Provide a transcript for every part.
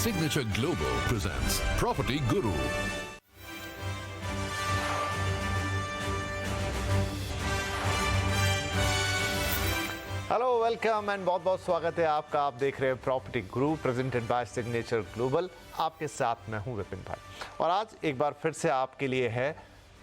Signature Global presents Property Guru. Hello welcome and बहुत बहुत स्वागत है आपका। आप देख रहे हैं property Guru presented by signature global. आपके साथ मैं हूं विपिन भाई और आज एक बार फिर से आपके लिए है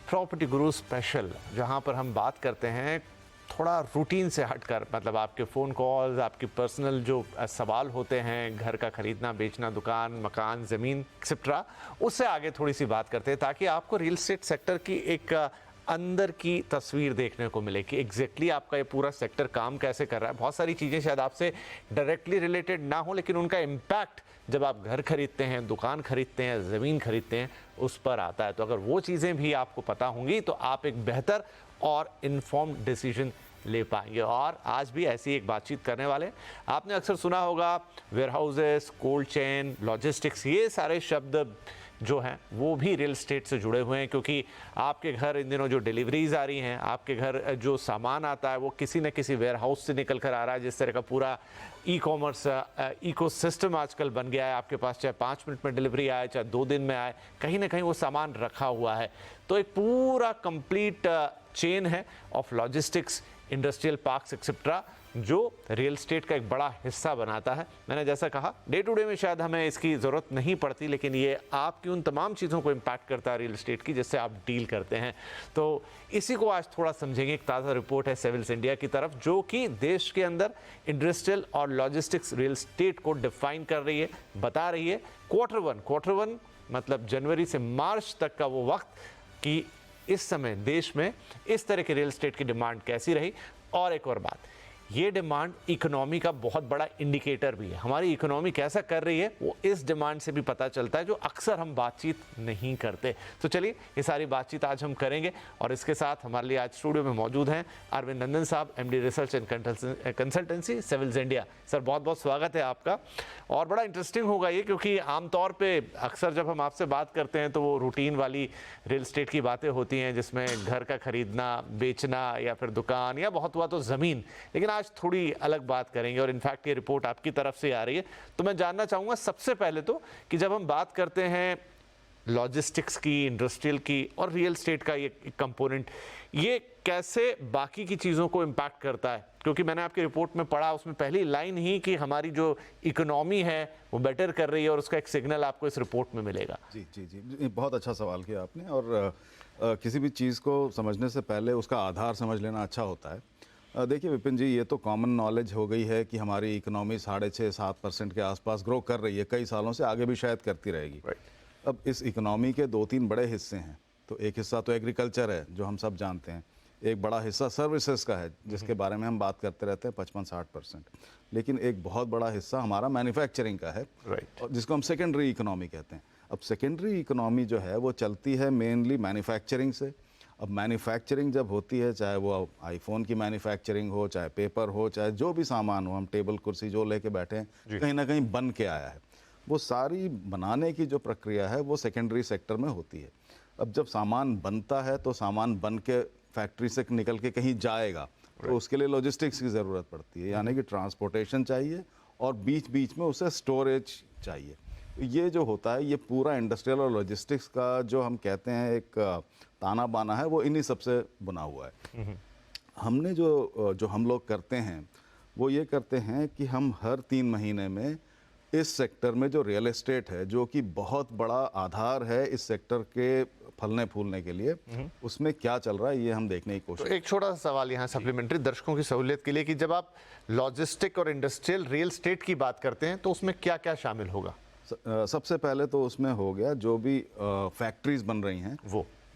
प्रॉपर्टी गुरु स्पेशल, जहां पर हम बात करते हैं थोड़ा रूटीन से हटकर, मतलब आपके फ़ोन कॉल्स, आपकी पर्सनल जो सवाल होते हैं, घर का खरीदना बेचना, दुकान मकान ज़मीन एक्सेट्रा, उससे आगे थोड़ी सी बात करते हैं ताकि आपको रियल एस्टेट सेक्टर की एक अंदर की तस्वीर देखने को मिले कि एग्जैक्टली आपका ये पूरा सेक्टर काम कैसे कर रहा है। बहुत सारी चीज़ें शायद आपसे डायरेक्टली रिलेटेड ना हो, लेकिन उनका इम्पैक्ट जब आप घर खरीदते हैं, दुकान खरीदते हैं, ज़मीन खरीदते हैं, उस पर आता है। तो अगर वो चीज़ें भी आपको पता होंगी तो आप एक बेहतर और इन्फॉर्म्ड डिसीजन ले पाएंगे। और आज भी ऐसी एक बातचीत करने वाले हैं। आपने अक्सर सुना होगा वेयरहाउसेस, कोल्ड चेन, लॉजिस्टिक्स, ये सारे शब्द जो हैं वो भी रियल एस्टेट से जुड़े हुए हैं, क्योंकि आपके घर इन दिनों जो डिलीवरीज आ रही हैं, आपके घर जो सामान आता है वो किसी न किसी वेयरहाउस से निकल कर आ रहा है। जिस तरह का पूरा ई कॉमर्स इकोसिस्टम आजकल बन गया है, आपके पास चाहे 5 मिनट में डिलीवरी आए चाहे 2 दिन में आए, कहीं ना कहीं वो सामान रखा हुआ है। तो एक पूरा कंप्लीट चेन है of logistics, industrial parks etcetera, जो रियल एस्टेट का एक बड़ा हिस्सा बनाता है। मैंने जैसा कहा, डे टू डे में शायद हमें इसकी ज़रूरत नहीं पड़ती, लेकिन ये आपकी उन तमाम चीज़ों को इम्पैक्ट करता है रियल एस्टेट की, जिससे आप डील करते हैं। तो इसी को आज थोड़ा समझेंगे। एक ताज़ा रिपोर्ट है सेविल्स इंडिया की तरफ, जो कि देश के अंदर इंडस्ट्रियल और लॉजिस्टिक्स रियल एस्टेट को डिफाइन कर रही है, बता रही है क्वार्टर वन मतलब जनवरी से मार्च तक का वो वक्त कि इस समय देश में इस तरह के रियल एस्टेट की डिमांड कैसी रही। और एक और बात, ये डिमांड इकोनॉमी का बहुत बड़ा इंडिकेटर भी है। हमारी इकोनॉमी कैसा कर रही है वो इस डिमांड से भी पता चलता है, जो अक्सर हम बातचीत नहीं करते। तो चलिए ये सारी बातचीत आज हम करेंगे। और इसके साथ हमारे लिए आज स्टूडियो में मौजूद हैं अरविंद नंदन साहब, MD research and consultancy Savills India. Sir बहुत बहुत स्वागत है आपका। और बड़ा इंटरेस्टिंग होगा ये, क्योंकि आमतौर पर अक्सर जब हम आपसे बात करते हैं तो वो रूटीन वाली रियल एस्टेट की बातें होती हैं, जिसमें घर का खरीदना बेचना या फिर दुकान या बहुत हुआ तो ज़मीन। लेकिन आज थोड़ी अलग बात करेंगे और इनफैक्ट ये रिपोर्ट आपकी तरफ से आ रही है। तो मैं जानना चाहूँगा सबसे पहले तो कि जब हम बात करते हैं लॉजिस्टिक्स की, इंडस्ट्रियल की और रियल एस्टेट का ये कंपोनेंट, ये कैसे बाकी की चीज़ों को इम्पैक्ट करता है? क्योंकि मैंने आपकी रिपोर्ट में पढ़ा, उसमें पहली लाइन ही कि हमारी जो इकोनॉमी है वो बेटर कर रही है, और उसका एक सिग्नल आपको इस रिपोर्ट में मिलेगा। जी जी जी, बहुत अच्छा सवाल किया आपने। और किसी भी चीज़ को समझने से पहले उसका आधार समझ लेना अच्छा होता है। देखिए विपिन जी, ये तो कॉमन नॉलेज हो गई है कि हमारी इकोनॉमी 6.5-7% के आसपास ग्रो कर रही है, कई सालों से, आगे भी शायद करती रहेगी। अब इस इकोनॉमी के 2-3 बड़े हिस्से हैं। तो एक हिस्सा तो एग्रीकल्चर है, जो हम सब जानते हैं। एक बड़ा हिस्सा सर्विसेज का है, जिसके बारे में हम बात करते रहते हैं, 55-60%। लेकिन एक बहुत बड़ा हिस्सा हमारा मैन्युफैक्चरिंग का है, और जिसको हम सेकेंडरी इकोनॉमी कहते हैं। अब सेकेंडरी इकोनॉमी जो है वो चलती है मेनली मैन्युफैक्चरिंग से। अब मैन्युफैक्चरिंग जब होती है, चाहे वो आईफोन की मैन्युफैक्चरिंग हो, चाहे पेपर हो, चाहे जो भी सामान हो, हम टेबल कुर्सी जो लेके बैठे हैं, कहीं ना कहीं बन के आया है। वो सारी बनाने की जो प्रक्रिया है वो सेकेंडरी सेक्टर में होती है। अब जब सामान बनता है तो सामान बन के फैक्ट्री से निकल के कहीं जाएगा, तो उसके लिए लॉजिस्टिक्स की ज़रूरत पड़ती है, यानी कि ट्रांसपोर्टेशन चाहिए और बीच बीच में उसे स्टोरेज चाहिए। ये जो होता है, ये पूरा इंडस्ट्रियल और लॉजिस्टिक्स का जो हम कहते हैं एक ताना बाना है, वो इन्हीं सबसे बना हुआ है। हमने जो हम लोग करते हैं वो ये करते हैं कि हम हर 3 महीने में इस सेक्टर में जो रियल एस्टेट है, जो कि बहुत बड़ा आधार है इस सेक्टर के फलने फूलने के लिए, उसमें क्या चल रहा है ये हम देखने की कोशिश। तो एक छोटा सा सवाल यहाँ सप्लीमेंट्री दर्शकों की सहूलियत के लिए, कि जब आप लॉजिस्टिक और इंडस्ट्रियल रियल एस्टेट की बात करते हैं तो उसमें क्या क्या शामिल होगा? सबसे पहले तो उसमें हो गया जो भी फैक्ट्रीज बन रही हैं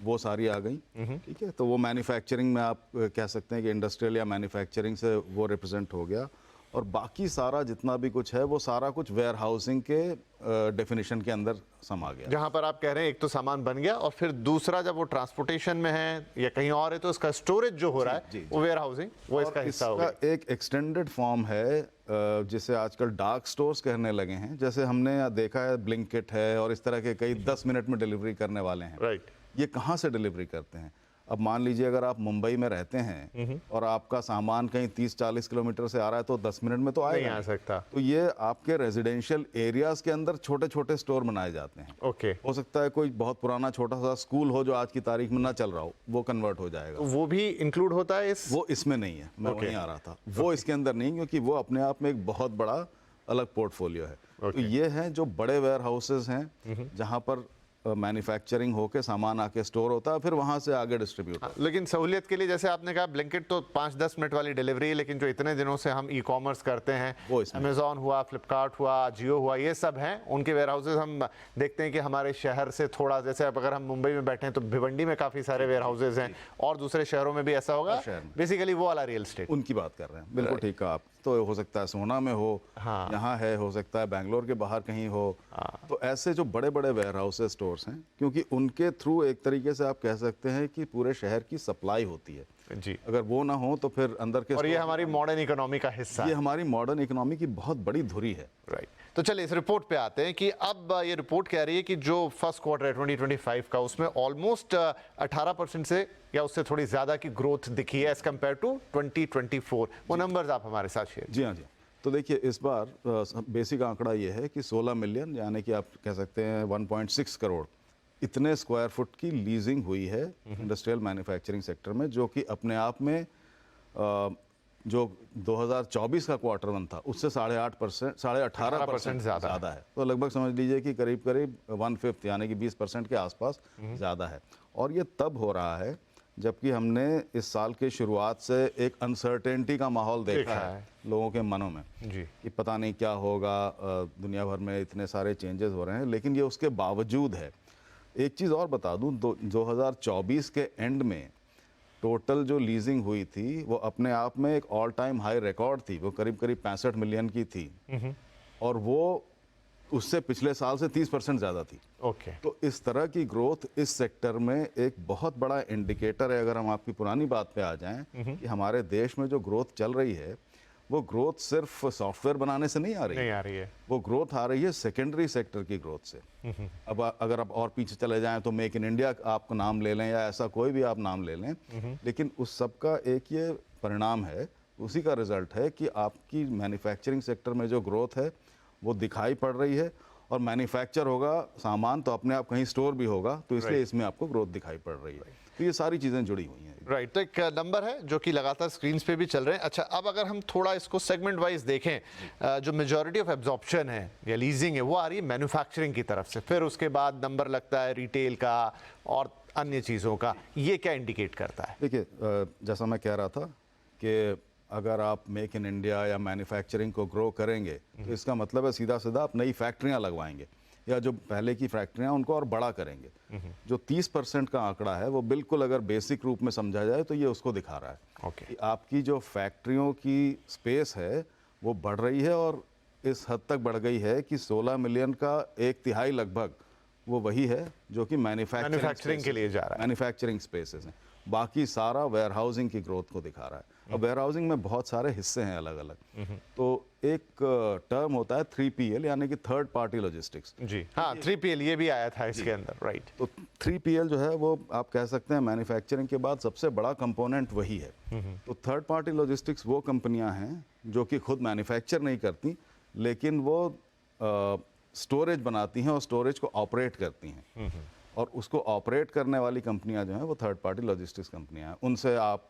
वो सारी आ गई। ठीक है, तो वो मैन्युफैक्चरिंग में आप कह सकते हैं कि इंडस्ट्रियल या मैन्युफैक्चरिंग से वो रिप्रेजेंट हो गया। और बाकी सारा जितना भी कुछ है वो सारा कुछ वेयर हाउसिंग के डेफिनेशन के अंदर समा गया। जहां पर आप कह रहे हैं एक तो सामान बन गया, और फिर दूसरा जब वो ट्रांसपोर्टेशन में है या कहीं और है तो इसका स्टोरेज जो हो रहा है वो वेयर हाउसिंग, वो इसका हिस्सा होगा। एक एक्सटेंडेड फॉर्म है जिसे आजकल डार्क स्टोर्स कहने लगे हैं। जैसे हमने देखा है ब्लिंकिट है और इस तरह के कई 10 मिनट में डिलीवरी करने वाले हैं। राइट। ये कहाँ से डिलीवरी करते हैं? अब मान लीजिए अगर आप मुंबई में रहते हैं और आपका सामान कहीं 30-40 किलोमीटर से आ रहा है तो 10 मिनट में तो नहीं आएगा आ सकता। तो ये आपके रेजिडेंशियल एरियाज के अंदर छोटे छोटे स्टोर बनाए जाते हैं। ओके, हो सकता है कोई बहुत पुराना छोटा सा स्कूल हो जो आज की तारीख में ना चल रहा हो, वो कन्वर्ट हो जाएगा। तो वो भी इंक्लूड होता है इस? वो इसमें नहीं है, मैं वहीं आ रहा था। वो इसके अंदर नहीं, क्योंकि वो अपने आप में एक बहुत बड़ा अलग पोर्टफोलियो है। तो ये हैं जो बड़े वेयर हाउसेज हैं जहां पर मैन्युफैक्चरिंग होके सामान आके स्टोर होता है, फिर वहां से आगे डिस्ट्रीब्यूट होता है। लेकिन सहूलियत के लिए जैसे आपने कहा ब्लिंकिट तो 5-10 मिनट वाली डिलीवरी है, लेकिन जो इतने दिनों से हम ई कॉमर्स करते हैं, वो इसमें अमेजॉन हुआ, फ्लिपकार्ट हुआ, जियो हुआ, ये सब हैं, उनके वेयर हाउसेज हम देखते हैं कि हमारे शहर से थोड़ा, जैसे अब अगर हम मुंबई में बैठे हैं तो भिवंडी में काफ़ी सारे वेयर हाउसेज हैं, और दूसरे शहरों में भी ऐसा होगा। बेसिकली वो वाला रियल एस्टेट उनकी बात कर रहे हैं, बिल्कुल ठीक कहा आप। तो हो सकता है सोना में हो, यहाँ है, हो सकता है बैंगलोर के बाहर कहीं हो। तो ऐसे जो बड़े बड़े वेयर हाउसेज स्टोर्स हैं, क्योंकि उनके थ्रू एक तरीके से आप कह सकते हैं कि पूरे शहर की सप्लाई होती है जी। अगर वो ना हो तो फिर अंदर के और ये हमारी मॉडर्न इकोनॉमी का हिस्सा ये है। हमारी मॉडर्न इकोनॉमी की बहुत बड़ी धुरी है। राइट, तो चलिए इस रिपोर्ट पे आते हैं कि अब ये रिपोर्ट कह रही है कि जो फर्स्ट क्वार्टर है 2025 का, उसमें ऑलमोस्ट 18% से या उससे थोड़ी ज़्यादा की ग्रोथ दिखी है एज कम्पेयर टू 2024। वो नंबर्स आप हमारे साथ शेयर। जी हाँ जी। तो देखिए इस बार बेसिक आंकड़ा ये है कि 16 मिलियन यानी कि आप कह सकते हैं 1.6 करोड़ इतने स्क्वायर फुट की लीजिंग हुई है इंडस्ट्रियल मैन्युफैक्चरिंग सेक्टर में, जो कि अपने आप में जो 2024 का क्वार्टर वन था उससे 18% ज़्यादा है। तो लगभग समझ लीजिए कि करीब करीब 1/5 यानी कि 20% के आसपास ज़्यादा है। और ये तब हो रहा है जबकि हमने इस साल के शुरुआत से एक अनसर्टेनिटी का माहौल देखा है लोगों के मनों में जी। कि पता नहीं क्या होगा, दुनिया भर में इतने सारे चेंजेस हो रहे हैं, लेकिन ये उसके बावजूद है। एक चीज़ और बता दूं, 2024 के एंड में टोटल जो लीजिंग हुई थी वो अपने आप में एक ऑल टाइम हाई रिकॉर्ड थी। वो करीब करीब 65 मिलियन की थी और वो उससे पिछले साल से 30% ज़्यादा थी। ओके, तो इस तरह की ग्रोथ इस सेक्टर में एक बहुत बड़ा इंडिकेटर है। अगर हम आपकी पुरानी बात पे आ जाएं कि हमारे देश में जो ग्रोथ चल रही है वो ग्रोथ सिर्फ सॉफ्टवेयर बनाने से नहीं आ रही है, वो ग्रोथ आ रही है सेकेंडरी सेक्टर की ग्रोथ से। अब अगर आप और पीछे चले जाएं तो मेक इन इंडिया आप नाम ले लें या ऐसा कोई भी आप नाम ले लें, लेकिन उस सब का एक ये परिणाम है, उसी का रिजल्ट है कि आपकी मैन्युफैक्चरिंग सेक्टर में जो ग्रोथ है वो दिखाई पड़ रही है। और मैन्युफैक्चर होगा सामान तो अपने आप कहीं स्टोर भी होगा, तो इसलिए इसमें आपको ग्रोथ दिखाई पड़ रही है। तो ये सारी चीज़ें जुड़ी हुई हैं। राइट, तो एक नंबर है जो कि लगातार स्क्रीन्स पे भी चल रहे हैं। अच्छा, अब अगर हम थोड़ा इसको सेगमेंट वाइज देखें, जो मेजॉरिटी ऑफ एब्जॉर्प्शन है या लीजिंग है वो आ रही है मैन्युफैक्चरिंग की तरफ से, फिर उसके बाद नंबर लगता है रिटेल का और अन्य चीज़ों का। ये क्या इंडिकेट करता है? देखिए जैसा मैं कह रहा था कि अगर आप मेक इन इंडिया या मैन्युफैक्चरिंग को ग्रो करेंगे तो इसका मतलब है सीधा सीधा आप नई फैक्ट्रियां लगवाएंगे या जो पहले की फैक्ट्रियां उनको और बड़ा करेंगे। जो 30% का आंकड़ा है वो बिल्कुल अगर बेसिक रूप में समझा जाए तो ये उसको दिखा रहा है कि आपकी जो फैक्ट्रियों की स्पेस है वो बढ़ रही है और इस हद तक बढ़ गई है कि 16 मिलियन का 1/3 लगभग वो वही है जो कि मैन्युफैक्चरिंग के लिए जा रहा है, मैन्युफैक्चरिंग स्पेसेस हैं। बाकी सारा वेयर हाउसिंग की ग्रोथ को दिखा रहा है। अब वेयर हाउसिंग में बहुत सारे हिस्से हैं अलग अलग। तो एक टर्म होता है 3PL यानी कि थर्ड पार्टी लॉजिस्टिक्स। जी हाँ, 3PL ये भी आया था इसके अंदर। राइट, तो 3PL जो है वो आप कह सकते हैं मैन्युफैक्चरिंग के बाद सबसे बड़ा कंपोनेंट वही है। तो थर्ड पार्टी लॉजिस्टिक्स वो कंपनियां हैं जो कि खुद मैन्युफैक्चर नहीं करती लेकिन वो स्टोरेज बनाती हैं और स्टोरेज को ऑपरेट करती हैं। और उसको ऑपरेट करने वाली कंपनियां जो हैं वो थर्ड पार्टी लॉजिस्टिक्स कंपनियां हैं। उनसे आप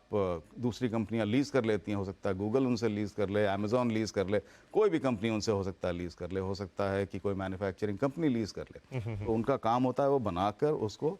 दूसरी कंपनियां लीज कर लेती हैं। हो सकता है गूगल उनसे लीज कर ले, अमेजॉन लीज कर ले, कोई भी कंपनी उनसे हो सकता है लीज कर ले, हो सकता है कि कोई मैन्युफैक्चरिंग कंपनी लीज कर ले। तो उनका काम होता है वो बनाकर उसको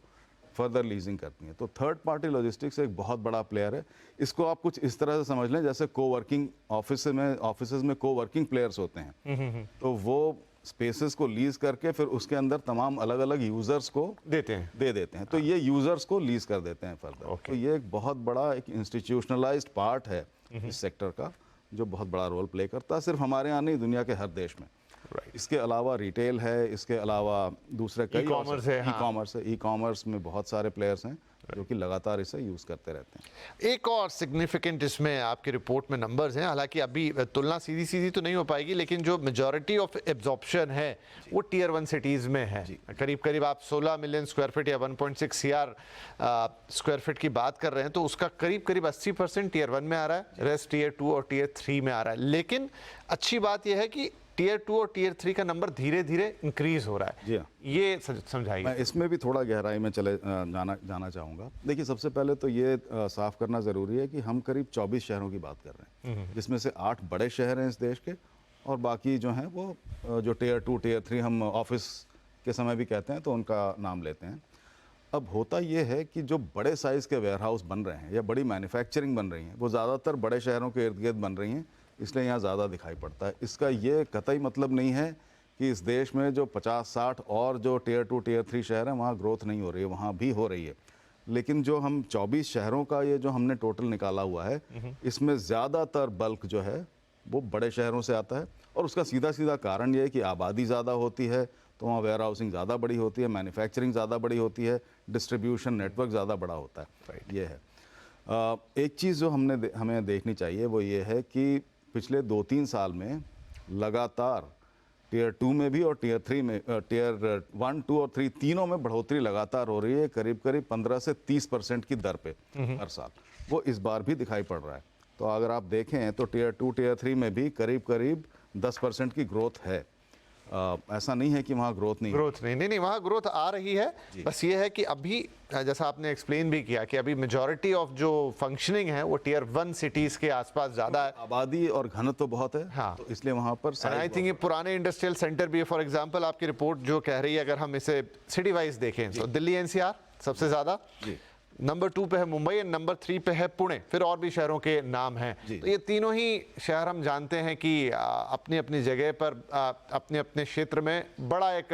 फर्दर लीजिंग करती हैं। तो थर्ड पार्टी लॉजिस्टिक्स एक बहुत बड़ा प्लेयर है। इसको आप कुछ इस तरह से समझ लें जैसे कोवर्किंग ऑफिस में कोवर्किंग प्लेयर्स होते हैं। तो वो स्पेसेस को लीज करके फिर उसके अंदर तमाम अलग अलग यूजर्स को दे देते हैं। तो ये यूजर्स को लीज कर देते हैं फर्दर। तो ये एक बहुत बड़ा एक इंस्टीट्यूशनलाइज्ड पार्ट है इस सेक्टर का जो बहुत बड़ा रोल प्ले करता है, सिर्फ हमारे यहाँ नहीं दुनिया के हर देश में। इसके अलावा रिटेल है, इसके अलावा दूसरे कई ई-कॉमर्स है। ई कॉमर्स में बहुत सारे प्लेयर्स हैं जो कि लगातार इसे यूज़ करते रहते हैं। एक और सिग्निफिकेंट इसमें आपकी रिपोर्ट में नंबर्स हैं, हालांकि अभी तुलना सीधी सीधी तो नहीं हो पाएगी, लेकिन जो मेजॉरिटी ऑफ एब्जॉर्प्शन है वो टियर 1 सिटीज़ में है। करीब करीब आप 16 मिलियन स्क्वायर फीट या 1.6 सीआर स्क्वायर फीट की बात कर रहे हैं, तो उसका करीब करीब 80% टियर 1 में आ रहा है, रेस्ट टियर 2 और टियर 3 में आ रहा है। लेकिन अच्छी बात यह है कि टियर 2 और टियर 3 का नंबर धीरे धीरे इंक्रीज हो रहा है। जी हाँ। ये समझाइए। मैं इसमें भी थोड़ा गहराई में जाना चाहूँगा। देखिए, सबसे पहले तो ये साफ करना ज़रूरी है कि हम करीब 24 शहरों की बात कर रहे हैं, जिसमें से 8 बड़े शहर हैं इस देश के, और बाकी जो हैं वो जो टियर 2 टियर 3 हम ऑफिस के समय भी कहते हैं तो उनका नाम लेते हैं। अब होता ये है कि जो बड़े साइज़ के वेयर हाउस बन रहे हैं या बड़ी मैन्युफैक्चरिंग बन रही हैं, वो ज़्यादातर बड़े शहरों के इर्द गिर्द बन रही हैं, इसलिए यहाँ ज़्यादा दिखाई पड़ता है। इसका ये कतई मतलब नहीं है कि इस देश में जो 50-60 और जो टियर 2 टियर 3 शहर हैं वहाँ ग्रोथ नहीं हो रही है, वहाँ भी हो रही है। लेकिन जो हम 24 शहरों का ये जो हमने टोटल निकाला हुआ है, इसमें ज़्यादातर बल्क जो है वो बड़े शहरों से आता है, और उसका सीधा सीधा कारण ये है कि आबादी ज़्यादा होती है तो वहाँ वेयर हाउसिंग ज़्यादा बड़ी होती है, मैन्युफैक्चरिंग ज़्यादा बड़ी होती है, डिस्ट्रीब्यूशन नेटवर्क ज़्यादा बड़ा होता है। ये है एक चीज़ जो हमें देखनी चाहिए, वो ये है कि पिछले 2-3 साल में लगातार टियर 2 में भी और टियर 3 में, टियर 1, 2 और 3 तीनों में बढ़ोतरी लगातार हो रही है, करीब करीब 15 से 30% की दर पे हर साल। वो इस बार भी दिखाई पड़ रहा है। तो अगर आप देखें तो टियर 2 टियर 3 में भी करीब करीब 10% की ग्रोथ है। ऐसा नहीं है कि वहाँ ग्रोथ नहीं, वहाँ ग्रोथ आ रही है। बस ये है कि अभी जैसा आपने एक्सप्लेन भी किया कि अभी मेजॉरिटी ऑफ जो फंक्शनिंग है वो टियर 1 सिटीज के आसपास ज़्यादा है, आबादी और घनत्व तो बहुत है। हाँ। तो इसलिए वहाँ पर आई थिंक ये पुराने इंडस्ट्रियल सेंटर भी है। फॉर एग्जांपल आपकी रिपोर्ट जो कह रही है, अगर हम इसे सिटी वाइज देखें तो दिल्ली एनसीआर सबसे ज़्यादा, नंबर 2 पे है मुंबई, नंबर 3 पे है पुणे, फिर और भी शहरों के नाम हैं। तो ये तीनों ही शहर हम जानते हैं कि अपनी अपनी जगह पर अपने अपने क्षेत्र में बड़ा एक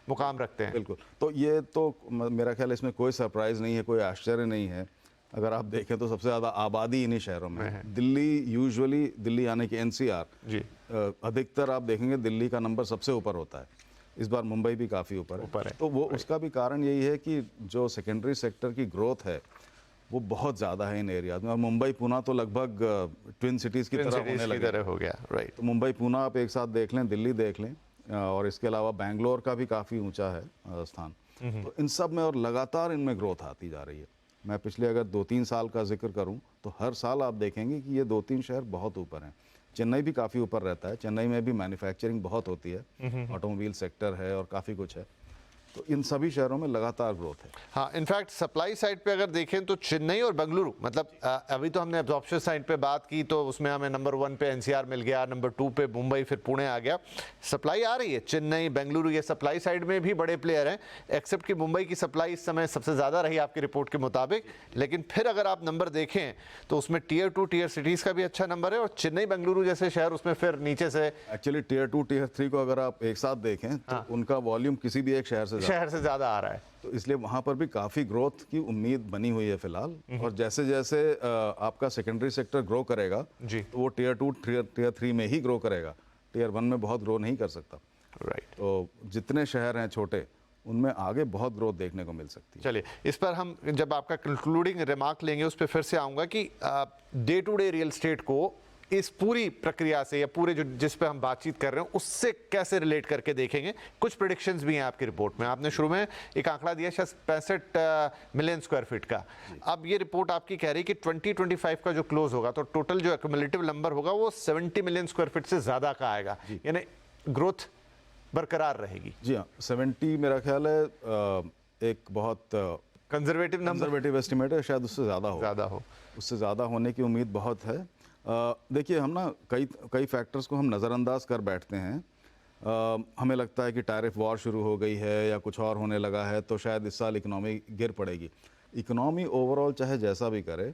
मुकाम रखते हैं। बिल्कुल। तो ये तो मेरा ख्याल इसमें कोई सरप्राइज़ नहीं है, कोई आश्चर्य नहीं है। अगर आप देखें तो सबसे ज़्यादा आबादी इन्हीं शहरों में है। दिल्ली यानी कि एनसीआर जी, अधिकतर आप देखेंगे दिल्ली का नंबर सबसे ऊपर होता है। इस बार मुंबई भी काफ़ी ऊपर है। तो वो उसका भी कारण यही है कि जो सेकेंडरी सेक्टर की ग्रोथ है वो बहुत ज़्यादा है इन एरियाज में। और मुंबई पुणे तो लगभग ट्विन सिटीज़ की तरह हो गया। राइट। तो मुंबई पुणे आप एक साथ देख लें, दिल्ली देख लें, और इसके अलावा बेंगलोर का भी काफ़ी ऊंचा है स्थान। तो इन सब में और लगातार इनमें ग्रोथ आती जा रही है। मैं पिछले अगर 2-3 साल का जिक्र करूं तो हर साल आप देखेंगे कि ये 2-3 शहर बहुत ऊपर हैं। चेन्नई भी काफ़ी ऊपर रहता है। चेन्नई में भी मैन्युफैक्चरिंग बहुत होती है, ऑटोमोबाइल सेक्टर है और काफ़ी कुछ है। तो इन सभी शहरों में लगातार ग्रोथ है। हाँ, इनफैक्ट सप्लाई साइड पे अगर देखें तो चेन्नई और बेंगलुरु, मतलब अभी तो हमने एब्जॉर्प्शन साइड पे बात की तो उसमें हमें नंबर 1 पे एनसीआर मिल गया, नंबर 2 पे मुंबई, फिर पुणे आ गया। सप्लाई आ रही है, चेन्नई बेंगलुरु ये सप्लाई साइड में भी बड़े प्लेयर हैं, एक्सेप्ट कि मुंबई की सप्लाई इस समय सबसे ज़्यादा रही आपकी रिपोर्ट के मुताबिक। लेकिन फिर अगर आप नंबर देखें तो उसमें टियर 2 टियर सिटीज़ का भी अच्छा नंबर है, और चेन्नई बेंगलुरु जैसे शहर उसमें फिर नीचे से। एक्चुअली टियर 2 टियर 3 को अगर आप एक साथ देखें तो उनका वॉल्यूम किसी भी एक शहर से ज़्यादा आ रहा है। तो इसलिए वहाँ पर भी काफ़ी ग्रोथ की उम्मीद बनी हुई है फिलहाल। और जैसे जैसे आपका सेकेंडरी सेक्टर ग्रो करेगा जी, तो वो टियर 2 टियर 3 में ही ग्रो करेगा, टियर 1 में बहुत ग्रो नहीं कर सकता। राइट। तो जितने शहर हैं छोटे उनमें आगे बहुत ग्रोथ देखने को मिल सकती है। चलिए, इस पर हम जब आपका कंक्लूडिंग रिमार्क लेंगे उस पर फिर से आऊँगा कि day to day real estate को इस पूरी प्रक्रिया से या पूरे जो जिस पे हम बातचीत कर रहे हैं उससे कैसे रिलेट करके देखेंगे। कुछ प्रेडिक्शंस भी हैं आपकी रिपोर्ट में। आपने शुरू में एक आंकड़ा दिया शायद 65 मिलियन स्क्वायर फीट का। अब ये रिपोर्ट आपकी कह रही है कि 2025 का जो क्लोज होगा तो टोटल जो एक्यूमुलेटिव नंबर होगा वो 70 मिलियन स्क्वायर फीट से ज़्यादा का आएगा, यानी ग्रोथ बरकरार रहेगी। जी हाँ, 70 मेरा ख्याल है एक बहुत कंजर्वेटिव एस्टिमेट है, शायद उससे ज़्यादा हो। उससे ज़्यादा होने की उम्मीद बहुत है। देखिए, हम ना कई फैक्टर्स को हम नज़रअंदाज कर बैठते हैं। हमें लगता है कि टैरिफ वॉर शुरू हो गई है या कुछ और होने लगा है तो शायद इस साल इकनॉमी गिर पड़ेगी। इकनॉमी ओवरऑल चाहे जैसा भी करे,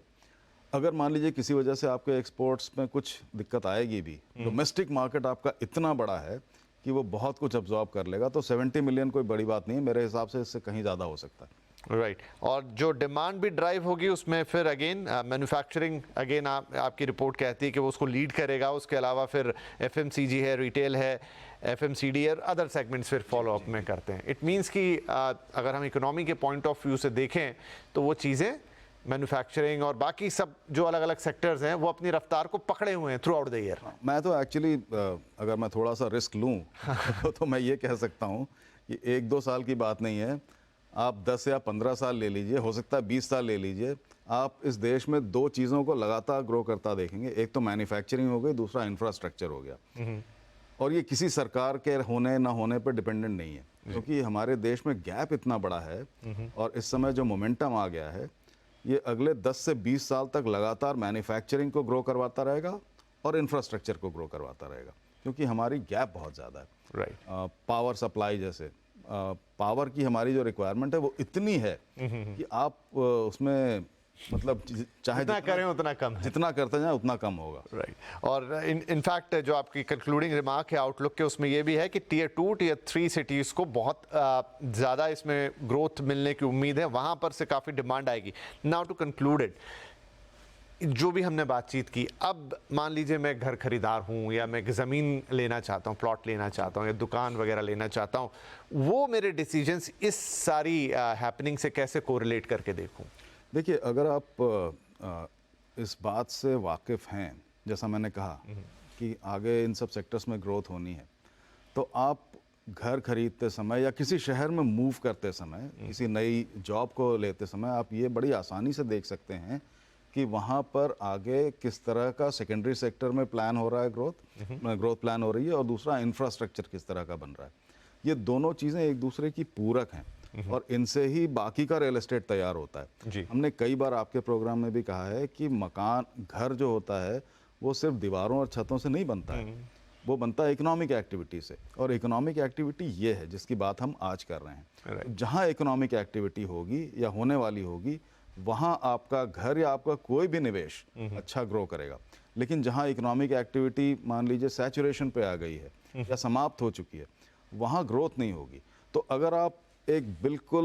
अगर मान लीजिए किसी वजह से आपके एक्सपोर्ट्स में कुछ दिक्कत आएगी भी, डोमेस्टिक मार्केट आपका इतना बड़ा है कि वो बहुत कुछ अब्जॉर्ब कर लेगा। तो 70 मिलियन कोई बड़ी बात नहीं है, मेरे हिसाब से इससे कहीं ज़्यादा हो सकता है। राइट और जो डिमांड भी ड्राइव होगी उसमें फिर अगेन मैन्युफैक्चरिंग अगेन आपकी रिपोर्ट कहती है कि वो उसको लीड करेगा। उसके अलावा फिर एफएमसीजी है, रिटेल है, एफएमसीडी और अदर सेगमेंट्स फिर फॉलो अप में करते हैं। इट मीन्स कि अगर हम इकोनॉमी के पॉइंट ऑफ व्यू से देखें तो वो चीज़ें मैन्युफैक्चरिंग और बाकी सब जो अलग अलग सेक्टर्स हैं वो अपनी रफ्तार को पकड़े हुए हैं थ्रू आउट द ईयर। मैं तो एक्चुअली अगर मैं थोड़ा सा रिस्क लूँ तो मैं ये कह सकता हूँ कि 1-2 साल की बात नहीं है, आप 10 या 15 साल ले लीजिए, हो सकता है 20 साल ले लीजिए, आप इस देश में 2 चीज़ों को लगातार ग्रो करता देखेंगे। एक तो मैन्युफैक्चरिंग हो गई, दूसरा इंफ्रास्ट्रक्चर हो गया। और ये किसी सरकार के होने ना होने पर डिपेंडेंट नहीं है, क्योंकि हमारे देश में गैप इतना बड़ा है और इस समय जो मोमेंटम आ गया है ये अगले 10 से 20 साल तक लगातार मैन्युफैक्चरिंग को ग्रो करवाता रहेगा और इंफ्रास्ट्रक्चर को ग्रो करवाता रहेगा, क्योंकि हमारी गैप बहुत ज़्यादा है। राइट पावर सप्लाई जैसे पावर की हमारी जो रिक्वायरमेंट है वो इतनी है कि आप उसमें मतलब चाहे जितना करें उतना कम है, जितना करते जाए उतना कम होगा। राइट और इनफैक्ट जो आपकी कंक्लूडिंग रिमार्क है आउटलुक के उसमें ये भी है कि टीयर 2 टीयर 3 सिटीज़ को बहुत ज़्यादा इसमें ग्रोथ मिलने की उम्मीद है, वहाँ पर से काफ़ी डिमांड आएगी। नाउ टू कंक्लूडेड, जो भी हमने बातचीत की, अब मान लीजिए मैं घर खरीदार हूँ या मैं ज़मीन लेना चाहता हूँ, प्लॉट लेना चाहता हूँ या दुकान वगैरह लेना चाहता हूँ, वो मेरे डिसीजंस इस सारी हैपनिंग से कैसे कोरिलेट करके देखूँ? देखिए, अगर आप इस बात से वाकिफ़ हैं, जैसा मैंने कहा कि आगे इन सब सेक्टर्स में ग्रोथ होनी है, तो आप घर खरीदते समय या किसी शहर में मूव करते समय, किसी नई जॉब को लेते समय आप ये बड़ी आसानी से देख सकते हैं कि वहाँ पर आगे किस तरह का सेकेंडरी सेक्टर में प्लान हो रहा है, ग्रोथ प्लान हो रही है, और दूसरा इंफ्रास्ट्रक्चर किस तरह का बन रहा है। ये दोनों चीज़ें एक दूसरे की पूरक हैं और इनसे ही बाकी का रियल एस्टेट तैयार होता है। हमने कई बार आपके प्रोग्राम में भी कहा है कि मकान, घर जो होता है वो सिर्फ दीवारों और छतों से नहीं बनता है, वो बनता है इकोनॉमिक एक्टिविटी से, और इकोनॉमिक एक्टिविटी ये है जिसकी बात हम आज कर रहे हैं। जहाँ इकोनॉमिक एक्टिविटी होगी या होने वाली होगी, वहाँ आपका घर या आपका कोई भी निवेश अच्छा ग्रो करेगा। लेकिन जहाँ इकोनॉमिक एक्टिविटी मान लीजिए सैचुरेशन पे आ गई है या समाप्त हो चुकी है, वहाँ ग्रोथ नहीं होगी। तो अगर आप एक बिल्कुल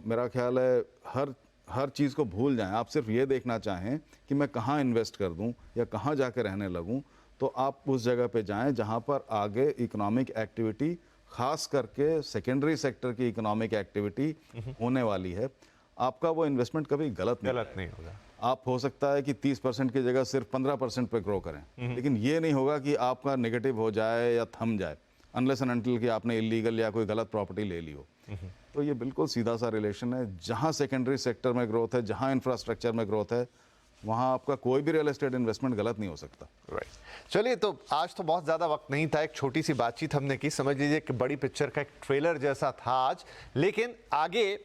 मेरा ख्याल है हर चीज़ को भूल जाएं, आप सिर्फ ये देखना चाहें कि मैं कहाँ इन्वेस्ट कर दूं या कहाँ जाकर रहने लगूं, तो आप उस जगह पे जाएं जहाँ पर आगे इकोनॉमिक एक्टिविटी, ख़ास करके सेकेंडरी सेक्टर की इकोनॉमिक एक्टिविटी होने वाली है। आपका वो इन्वेस्टमेंट कभी गलत नहीं होगा। आप हो सकता है कि 30% की जगह सिर्फ 15% पे ग्रो करें, लेकिन ये नहीं होगा कि आपका नेगेटिव हो जाए या थम जाए, अनलेस एंड अनटिल कि आपने इलीगल या कोई गलत प्रॉपर्टी ले ली हो। तो ये बिल्कुल सीधा सा रिलेशन है। जहाँ सेकेंडरी सेक्टर में ग्रोथ है, जहाँ इंफ्रास्ट्रक्चर में ग्रोथ है, वहाँ आपका कोई भी रियल एस्टेट इन्वेस्टमेंट गलत नहीं हो सकता। राइट चलिए, तो आज तो बहुत ज़्यादा वक्त नहीं था, एक छोटी सी बातचीत हमने की, समझ लीजिए कि बड़ी पिक्चर का एक ट्रेलर जैसा था आज। लेकिन आगे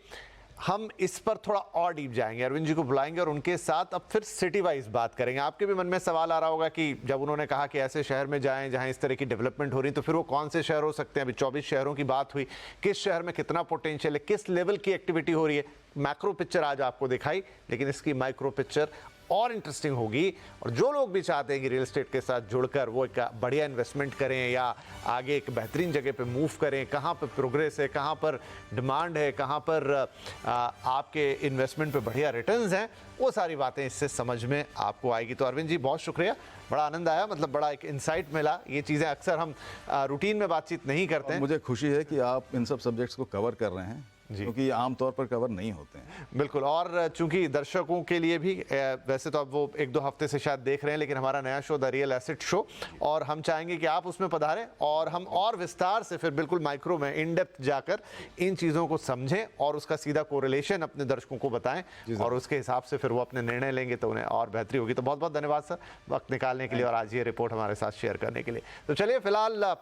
हम इस पर थोड़ा और डीप जाएंगे, अरविंद जी को बुलाएंगे और उनके साथ अब फिर सिटी वाइज बात करेंगे। आपके भी मन में सवाल आ रहा होगा कि जब उन्होंने कहा कि ऐसे शहर में जाएं जहां इस तरह की डेवलपमेंट हो रही, तो फिर वो कौन से शहर हो सकते हैं? अभी 24 शहरों की बात हुई, किस शहर में कितना पोटेंशियल है, किस लेवल की एक्टिविटी हो रही है? मैक्रो पिक्चर आज आपको दिखाई, लेकिन इसकी माइक्रो पिक्चर और इंटरेस्टिंग होगी। और जो लोग भी चाहते हैं कि रियल एस्टेट के साथ जुड़कर वो एक बढ़िया इन्वेस्टमेंट करें या आगे एक बेहतरीन जगह पे मूव करें, कहाँ पर प्रोग्रेस है, कहाँ पर डिमांड है, कहाँ पर आपके इन्वेस्टमेंट पे बढ़िया रिटर्न्स हैं, वो सारी बातें इससे समझ में आपको आएगी। तो अरविंद जी, बहुत शुक्रिया, बड़ा आनंद आया, मतलब बड़ा एक इंसाइट मिला। ये चीज़ें अक्सर हम रूटीन में बातचीत नहीं करते हैं। मुझे खुशी है कि आप इन सब सब्जेक्ट्स को कवर कर रहे हैं, क्योंकि ये आमतौर पर कवर नहीं होते हैं। बिल्कुल, और चूंकि दर्शकों के लिए भी वैसे तो अब वो 1-2 हफ्ते से शायद देख रहे हैं, लेकिन हमारा नया show the real asset show, और हम चाहेंगे कि आप उसमें पधारें और हम और विस्तार से फिर बिल्कुल माइक्रो में इन डेप्थ जाकर इन चीज़ों को समझें और उसका सीधा कोरिलेशन अपने दर्शकों को बताएं और उसके हिसाब से फिर वो अपने निर्णय लेंगे तो उन्हें और बेहतरी होगी। तो बहुत बहुत धन्यवाद सर, वक्त निकालने के लिए और आज ये रिपोर्ट हमारे साथ शेयर करने के लिए। तो चलिए, फिलहाल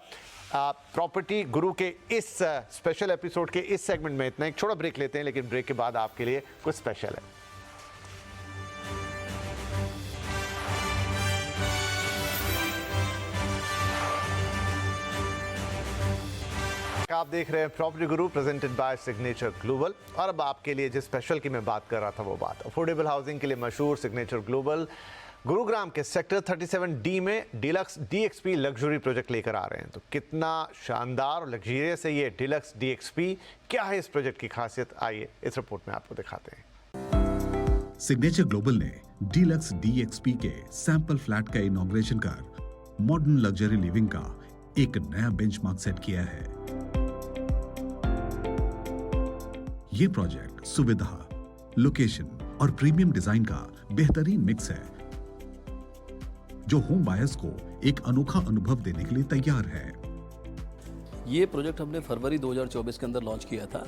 प्रॉपर्टी गुरु के इस स्पेशल एपिसोड के इस सेगमेंट में इतना, एक छोटा ब्रेक लेते हैं, लेकिन ब्रेक के बाद आपके लिए कुछ स्पेशल है। आप देख रहे हैं property Guru presented by signature global, और अब आपके लिए जिस स्पेशल की मैं बात कर रहा था वो बात अफोर्डेबल हाउसिंग के लिए मशहूर सिग्नेचर ग्लोबल गुरुग्राम के सेक्टर 37D में डीलक्स DXP लग्जरी प्रोजेक्ट लेकर आ रहे हैं। तो कितना शानदार और लग्जरियस है ये डीलक्स DXP, क्या है इस प्रोजेक्ट की खासियत, आइए इस रिपोर्ट में आपको दिखाते हैं। सिग्नेचर ग्लोबल ने डीलक्स DXP के सैंपल फ्लैट का इनॉग्रेशन कर मॉडर्न लग्जरी लिविंग का एक नया बेंचमार्क सेट किया है। ये प्रोजेक्ट सुविधा, लोकेशन और प्रीमियम डिजाइन का बेहतरीन मिक्स है, जो होम बायर्स को एक अनोखा अनुभव देने के लिए तैयार है। ये प्रोजेक्ट हमने फरवरी 2024 के अंदर लॉन्च किया था।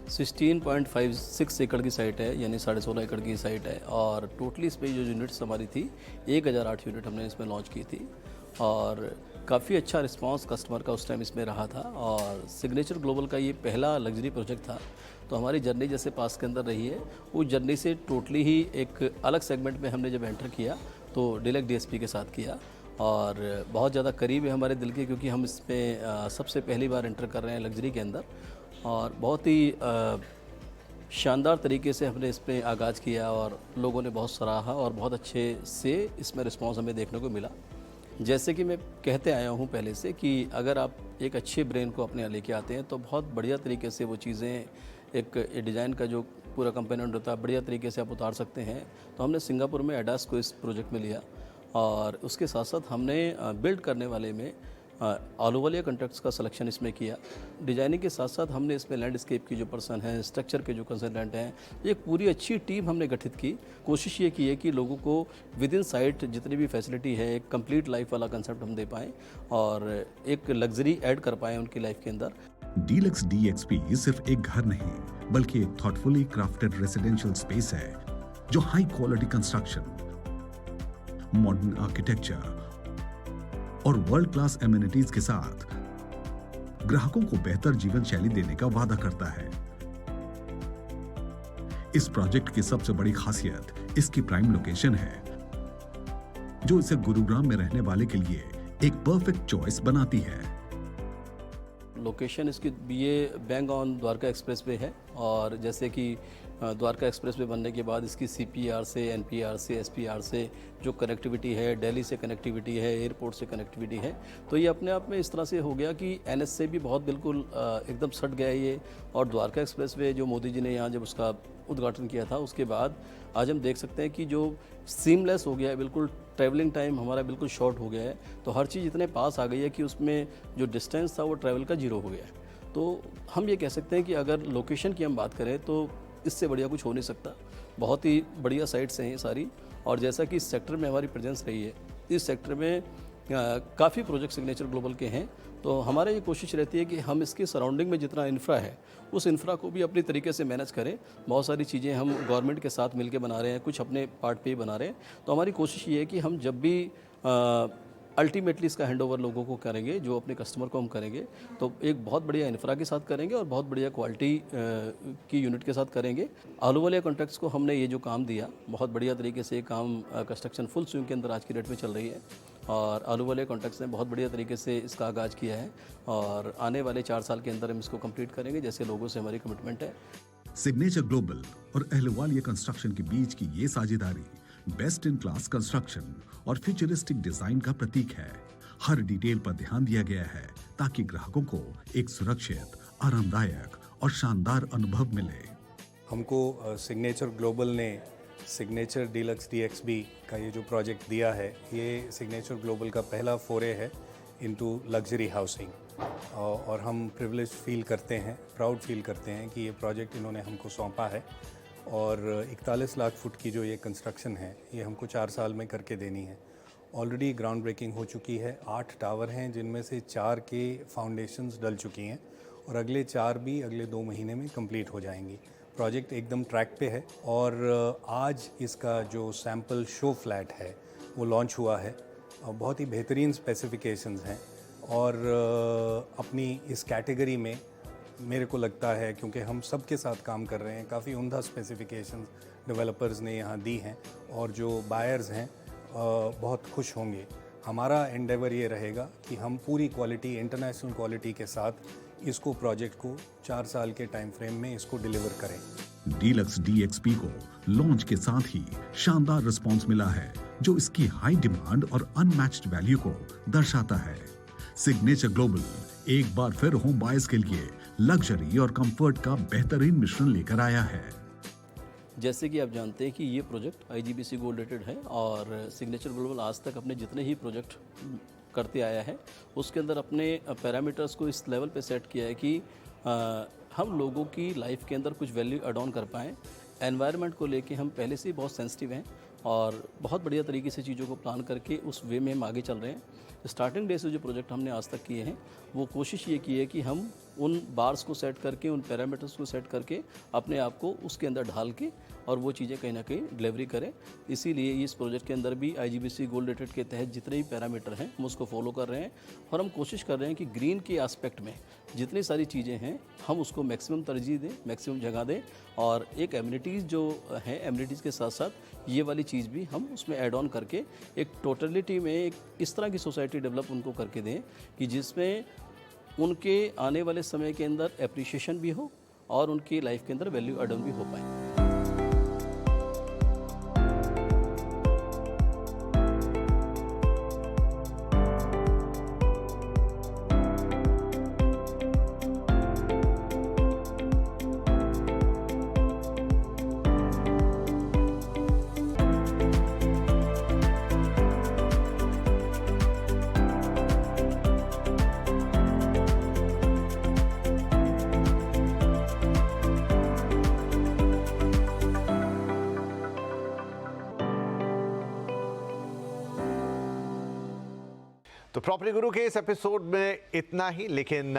16.56 एकड़ की साइट है, यानी 16.5 एकड़ की साइट है, और टोटली इस पे जो यूनिट्स हमारी थी 1008 यूनिट हमने इसमें लॉन्च की थी, और काफ़ी अच्छा रिस्पांस कस्टमर का उस टाइम इसमें रहा था। और सिग्नेचर ग्लोबल का ये पहला लग्जरी प्रोजेक्ट था, तो हमारी जर्नी जैसे पास के अंदर रही है, उस जर्नी से टोटली ही एक अलग सेगमेंट में हमने जब एंटर किया तो डीलक्स DXP के साथ किया, और बहुत ज़्यादा करीब है हमारे दिल के, क्योंकि हम इसमें सबसे पहली बार एंटर कर रहे हैं लग्जरी के अंदर, और बहुत ही शानदार तरीके से हमने इस पर आगाज़ किया और लोगों ने बहुत सराहा और बहुत अच्छे से इसमें रिस्पॉन्स हमें देखने को मिला। जैसे कि मैं कहते आया हूँ पहले से कि अगर आप एक अच्छे ब्रेन को अपने यहाँ लेके आते हैं तो बहुत बढ़िया तरीके से वो चीज़ें, एक डिज़ाइन का जो पूरा कंपोनेंट होता है, बढ़िया तरीके से आप उतार सकते हैं। तो हमने सिंगापुर में एडास को इस प्रोजेक्ट में लिया, और उसके साथ साथ हमने बिल्ड करने वाले में आलूवालिया कॉन्ट्रैक्ट्स का सिलेक्शन इसमें किया। डिजाइनिंग के साथ साथ हमने इसमें लैंडस्केप की जो पर्सन है, स्ट्रक्चर के जो कंसल्टेंट हैं, एक पूरी अच्छी टीम हमने गठित की। कोशिश ये की है कि लोगों को विद इन साइट जितनी भी फैसिलिटी है, एक कंप्लीट लाइफ वाला कंसेप्ट हम दे पाएँ और एक लग्जरी ऐड कर पाएँ उनकी लाइफ के अंदर। डीलक्स DXP सिर्फ एक घर नहीं, बल्कि एक थॉटफुली क्राफ्टेड रेसिडेंशियल स्पेस है, जो high quality construction, modern architecture और वर्ल्ड क्लास एमिनिटीज के साथ ग्राहकों को बेहतर जीवन शैली देने का वादा करता है। इस प्रोजेक्ट की सबसे बड़ी खासियत इसकी प्राइम लोकेशन है, जो इसे गुरुग्राम में रहने वाले के लिए एक परफेक्ट चॉइस बनाती है। लोकेशन इसकी ये bang on Dwarka express way है, और जैसे कि द्वारका एक्सप्रेस वे बनने के बाद इसकी CPR से, NPR से, SPR से जो कनेक्टिविटी है, दिल्ली से कनेक्टिविटी है, एयरपोर्ट से कनेक्टिविटी है, तो ये अपने आप में इस तरह से हो गया कि NS से भी बहुत बिल्कुल एकदम सट गया ये। और द्वारका एक्सप्रेस वे जो मोदी जी ने यहाँ जब उसका उद्घाटन किया था, उसके बाद आज हम देख सकते हैं कि जो सीमलेस हो गया है, बिल्कुल ट्रैवलिंग टाइम हमारा बिल्कुल शॉर्ट हो गया है। तो हर चीज़ इतने पास आ गई है कि उसमें जो डिस्टेंस था वो ट्रैवल का 0 हो गया है। तो हम ये कह सकते हैं कि अगर लोकेशन की हम बात करें तो इससे बढ़िया कुछ हो नहीं सकता। बहुत ही बढ़िया साइट्स हैं ये सारी, और जैसा कि इस सेक्टर में हमारी प्रेजेंस रही है, इस सेक्टर में काफ़ी प्रोजेक्ट सिग्नेचर ग्लोबल के हैं। तो हमारी ये कोशिश रहती है कि हम इसके सराउंडिंग में जितना इंफ्रा है, उस इंफ्रा को भी अपनी तरीके से मैनेज करें। बहुत सारी चीज़ें हम गवर्नमेंट के साथ मिलकर बना रहे हैं, कुछ अपने पार्ट पे ही बना रहे हैं। तो हमारी कोशिश ये है कि हम जब भी अल्टीमेटली इसका हैंडओवर लोगों को करेंगे, जो अपने कस्टमर को हम करेंगे, तो एक बहुत बढ़िया इंफ्रा के साथ करेंगे और बहुत बढ़िया क्वालिटी की यूनिट के साथ करेंगे। आलूवालिया कॉन्ट्रैक्ट्स को हमने ये जो काम दिया, बहुत बढ़िया तरीके से काम कंस्ट्रक्शन फुल स्विंग के अंदर आज की डेट में चल रही है, और आलूवालिया कॉन्ट्रैक्ट्स ने बहुत बढ़िया तरीके से इसका आगाज़ किया है, और आने वाले 4 साल के अंदर हम इसको कंप्लीट करेंगे, जैसे लोगों से हमारी कमिटमेंट है। सिग्नेचर ग्लोबल और अहलुवालिया कंस्ट्रक्शन के बीच की ये साझेदारी बेस्ट इन क्लास कंस्ट्रक्शन और फ्यूचरिस्टिक डिजाइन का प्रतीक है। हर डिटेल पर ध्यान दिया गया है ताकि ग्राहकों को एक सुरक्षित, आरामदायक और शानदार अनुभव मिले। हमको सिग्नेचर ग्लोबल ने सिग्नेचर डीलक्स DXP का ये जो प्रोजेक्ट दिया है, ये सिग्नेचर ग्लोबल का पहला फोरे है इनटू लग्जरी हाउसिंग, और हम प्रिविलेज फील करते हैं, प्राउड फील करते हैं कि ये प्रोजेक्ट इन्होंने हमको सौंपा है। और 41 लाख फुट की जो ये कंस्ट्रक्शन है, ये हमको 4 साल में करके देनी है। ऑलरेडी ग्राउंड ब्रेकिंग हो चुकी है। 8 टावर हैं, जिनमें से 4 के फाउंडेशंस डल चुकी हैं, और अगले 4 भी अगले 2 महीने में कंप्लीट हो जाएंगी। प्रोजेक्ट एकदम ट्रैक पे है, और आज इसका जो सैम्पल शो फ्लैट है वो लॉन्च हुआ है, और बहुत ही बेहतरीन स्पेसिफिकेशंस हैं, और अपनी इस कैटेगरी में मेरे को लगता है, क्योंकि हम सब के साथ काम कर रहे हैं, काफ़ी उम्दा स्पेसिफिकेशंस डेवलपर्स ने यहाँ दी हैं, और जो बायर्स हैं बहुत खुश होंगे। हमारा एंडेवर ये रहेगा कि हम पूरी क्वालिटी, इंटरनेशनल क्वालिटी के साथ इसको प्रोजेक्ट को 4 साल के टाइम फ्रेम में इसको डिलीवर करें। डीलक्स DXP को लॉन्च के साथ ही शानदार रिस्पांस मिला है, जो इसकी हाई डिमांड और अनमैच्ड वैल्यू को दर्शाता है। सिग्नेचर ग्लोबल एक बार फिर होम बायर्स के लिए लग्जरी और कंफर्ट का बेहतरीन मिश्रण लेकर आया है। जैसे कि आप जानते हैं कि ये प्रोजेक्ट IGBC गोल्ड रेटेड है और सिग्नेचर ग्लोबल आज तक अपने जितने ही प्रोजेक्ट करते आया है उसके अंदर अपने पैरामीटर्स को इस लेवल पे सेट किया है कि हम लोगों की लाइफ के अंदर कुछ वैल्यू एड ऑन कर पाएँ। एनवायरनमेंट को लेके हम पहले से ही बहुत सेंसिटिव हैं और बहुत बढ़िया तरीके से चीज़ों को प्लान करके उस वे में हम आगे चल रहे हैं। स्टार्टिंग डे से जो प्रोजेक्ट हमने आज तक किए हैं वो कोशिश ये की है कि हम उन बार्स को सेट करके, उन पैरामीटर्स को सेट करके अपने आप को उसके अंदर ढाल के और वो चीज़ें कहीं ना कहीं डिलीवरी करें। इसीलिए इस प्रोजेक्ट के अंदर भी IGBC गोल्ड रेटेड के तहत जितने भी पैरामीटर हैं हम उसको फॉलो कर रहे हैं और हम कोशिश कर रहे हैं कि ग्रीन के एस्पेक्ट में जितनी सारी चीज़ें हैं हम उसको मैक्सिमम तरजीह दें, मैक्सिमम जगह दें और एक एमिनिटीज़ जो है एमिनिटीज़ के साथ साथ ये वाली चीज़ भी हम उसमें ऐड ऑन करके एक टोटलिटी में एक इस तरह की सोसाइटी डेवलप उनको करके दें कि जिसमें उनके आने वाले समय के अंदर एप्रिशिएशन भी हो और उनकी लाइफ के अंदर वैल्यू एड ऑन भी हो पाए। तो प्रॉपर्टी गुरु के इस एपिसोड में इतना ही, लेकिन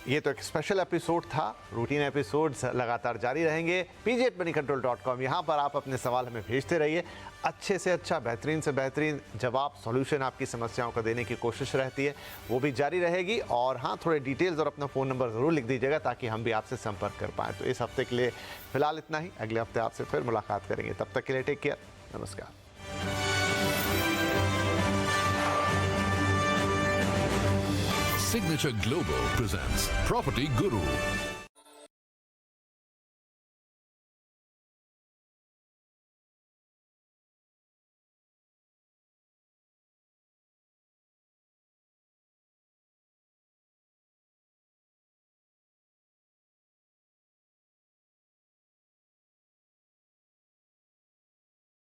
ये तो एक स्पेशल एपिसोड था। रूटीन एपिसोड्स लगातार जारी रहेंगे। pg@moneycontrol.com, यहाँ पर आप अपने सवाल हमें भेजते रहिए। अच्छे से अच्छा, बेहतरीन से बेहतरीन जवाब, सॉल्यूशन आपकी समस्याओं को देने की कोशिश रहती है, वो भी जारी रहेगी। और हाँ, थोड़े डिटेल्स और अपना फ़ोन नंबर ज़रूर लिख दीजिएगा ताकि हम भी आपसे संपर्क कर पाएँ। तो इस हफ्ते के लिए फ़िलहाल इतना ही। अगले हफ्ते आपसे फिर मुलाकात करेंगे। तब तक के लिए टेक केयर, नमस्कार। Signature Global presents Property Guru.